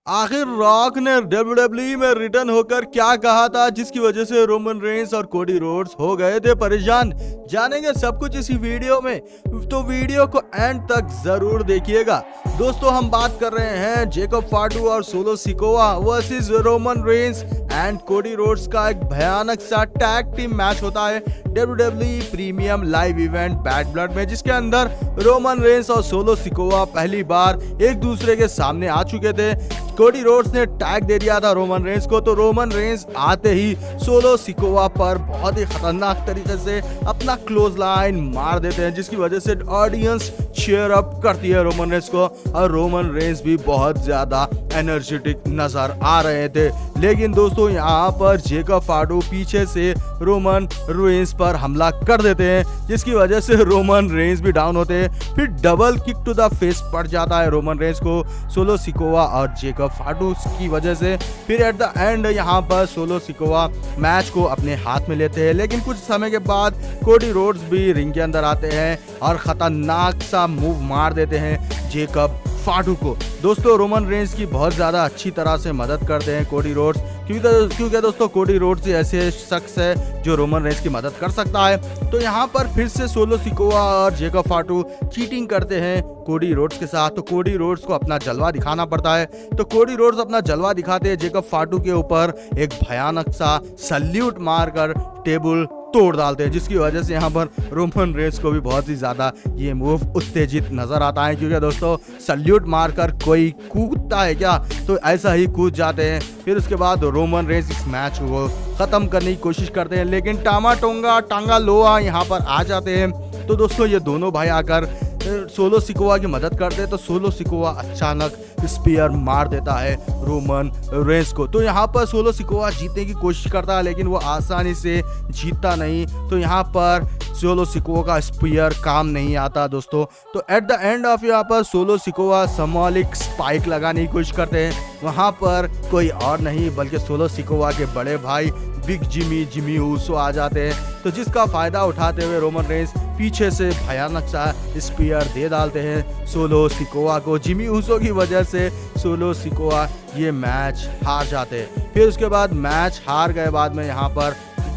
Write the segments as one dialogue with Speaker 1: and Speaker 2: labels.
Speaker 1: आखिर रॉक ने WWE में रिटर्न होकर क्या कहा था जिसकी वजह से रोमन रेंस और कोडी रोड्स हो गए थे परेशान। जानेंगे सब कुछ इसी वीडियो में, तो वीडियो को एंड तक जरूर देखिएगा। दोस्तों हम बात कर रहे हैं जेकब फाडू और solo Sikoa versus Roman Reigns and Cody Rhodes का एक भयानक सा टैग टीम मैच होता है WWE premium live event bad blood में, जिसके अंदर रोमन रेंस और सोलो सिकोवा पहली बार एक दूसरे के सामने आ चुके थे। कोडी रोड्स ने टैग दे दिया था रोमन रेंस को, तो रोमन रेंस आते ही सोलो सिकोवा पर बहुत ही खतरनाक तरीके से अपना क्लोज लाइन मार देते हैं, जिसकी वजह से ऑडियंस चीयर अप करती है रोमन रेंस को और रोमन रेंस भी बहुत ज्यादा एनर्जेटिक नजर आ रहे थे। लेकिन दोस्तों यहाँ पर जेकब फाडू पीछे से रोमन रेंस पर हमला कर देते हैं, जिसकी वजह से रोमन रेंस भी डाउन होते हैं। फिर double kick to the face पड़ जाता है रोमन रेंस को सोलो सिकोवा और जेकब फाडू की वजह से। फिर एट द एंड यहाँ पर सोलो सिकोवा मैच को अपने हाथ में लेते हैं, लेकिन कुछ समय के बाद कोडी रोड्स भी रिंग के अंदर आते हैं और खतरनाक सा मूव मार देते हैं जेकब फाडू को। दोस्तों रोमन रेंस की बहुत ज़्यादा अच्छी तरह से मदद करते हैं कोडी रोड्स, क्योंकि दोस्तों कोडी रोड्स ऐसे शख्स है जो रोमन रेंस की मदद कर सकता है। तो यहाँ पर फिर से सोलो सिकोवा और जेकब फाडू चीटिंग करते हैं कोडी रोड्स के साथ, तो कोडी रोड्स को अपना जलवा दिखाना पड़ता है। तो कोडी रोड्स अपना जलवा दिखाते हैं जेकब फाडू के ऊपर एक भयानक सा सल्यूट मारकर टेबल तोड़ डालते हैं, जिसकी वजह से यहाँ पर रोमन रेंस को भी बहुत ही ज़्यादा ये मूव उत्तेजित नज़र आता है, क्योंकि दोस्तों सल्यूट मारकर कोई कूदता है क्या, तो ऐसा ही कूद जाते हैं। फिर उसके बाद रोमन रेंस इस मैच को ख़त्म करने की कोशिश करते हैं, लेकिन टांगा लोआ यहाँ पर आ जाते हैं। तो दोस्तों ये दोनों भाई आकर सोलो सिकोवा की मदद करते हैं, तो सोलो सिकोवा अचानक स्पीयर मार देता है रोमन रेंस को। तो यहाँ पर सोलो सिकोवा जीतने की कोशिश करता है, लेकिन वो आसानी से जीतता नहीं। तो यहाँ पर सोलो सिकोवा का स्पीयर काम नहीं आता दोस्तों। तो एट द एंड ऑफ यहाँ पर सोलो सिकोवा सिंबॉलिक स्पाइक लगाने की कोशिश करते हैं, वहाँ पर कोई और नहीं बल्कि सोलो सिकोवा के बड़े भाई बिग जिमी ऊसो आ जाते हैं। तो जिसका फायदा उठाते हुए रोमन रेंस पीछे से भयानक सा स्पीयर दे डालते हैं सोलो सिकोवा को। जिमी ऊसो की वजह से सोलो सिकोवा ये मैच हार जाते हैं। फिर उसके बाद मैच हार गए बाद में यहाँ पर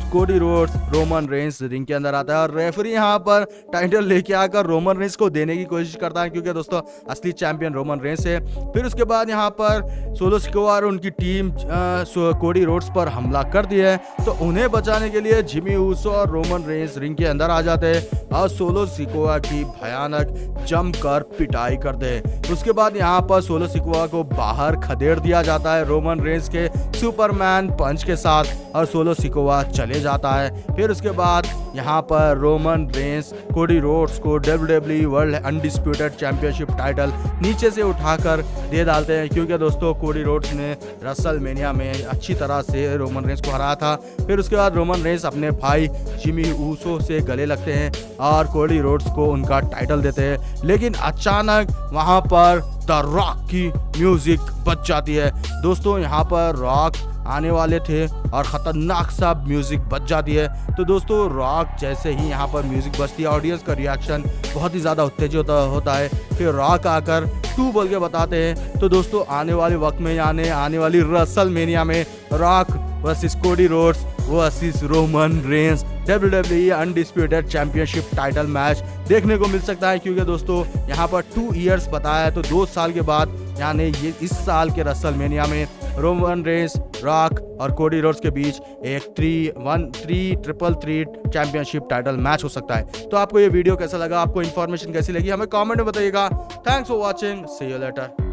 Speaker 1: Cody Rhodes Roman Reigns ring के अंदर आता है और रेफरी यहाँ पर टाइटल लेके आकर रोमन रेंस को देने की कोशिश करता है, क्योंकि दोस्तों असली चैंपियन रोमन रेंस है। फिर उसके बाद यहाँ पर सोलो सिकोवा और उनकी टीम कोडी रोड्स पर हमला कर दिया है, तो उन्हें बचाने के लिए जिमी ऊसो और रोमन रेंस रिंग के अंदर आ जाते हैं और सोलो सिकोवा की भयानक जमकर पिटाई करते हैं। उसके बाद यहाँ पर सोलो सिकोवा को बाहर खदेड़ दिया जाता है रोमन रेंस के सुपरमैन पंच के साथ और सोलो सिकोवा चले जाता है। फिर उसके बाद यहाँ पर रोमन रेंस कोडी रोड्स को WWE world undisputed championship title नीचे से उठाकर दे डालते हैं, क्योंकि दोस्तों कोडी रोड्स ने रेसलमेनिया में अच्छी तरह से रोमन रेंस को हराया था। फिर उसके बाद रोमन रेंस अपने भाई जिमी ऊसो से गले लगते हैं और कोडी रोड्स को उनका टाइटल देते हैं, लेकिन अचानक वहाँ पर द रॉक की म्यूजिक बज जाती है। दोस्तों यहाँ पर रॉक आने वाले थे और ख़तरनाक सा म्यूज़िक बज जाती है। तो दोस्तों रॉक जैसे ही यहाँ पर म्यूज़िक बजती है, ऑडियंस का रिएक्शन बहुत ही ज़्यादा उत्तेजित होता है। फिर रॉक आकर 2 बोल के बताते हैं। तो दोस्तों आने वाले वक्त में यानी आने वाली रेसलमेनिया में rock versus Cody Rhodes versus Roman Reigns WWE undisputed championship title match देखने को मिल सकता है, क्योंकि दोस्तों यहाँ पर 2 इयर्स बताया है, तो 2 साल के बाद यानी ये इस साल के रेसलमेनिया में रोमन रेंस रॉक और कोडी रोड्स के बीच एक 3-3 चैंपियनशिप टाइटल मैच हो सकता है। तो आपको ये वीडियो कैसा लगा, आपको इन्फॉर्मेशन कैसी लगी, हमें कमेंट में बताइएगा। Thanks for watching, see you letter.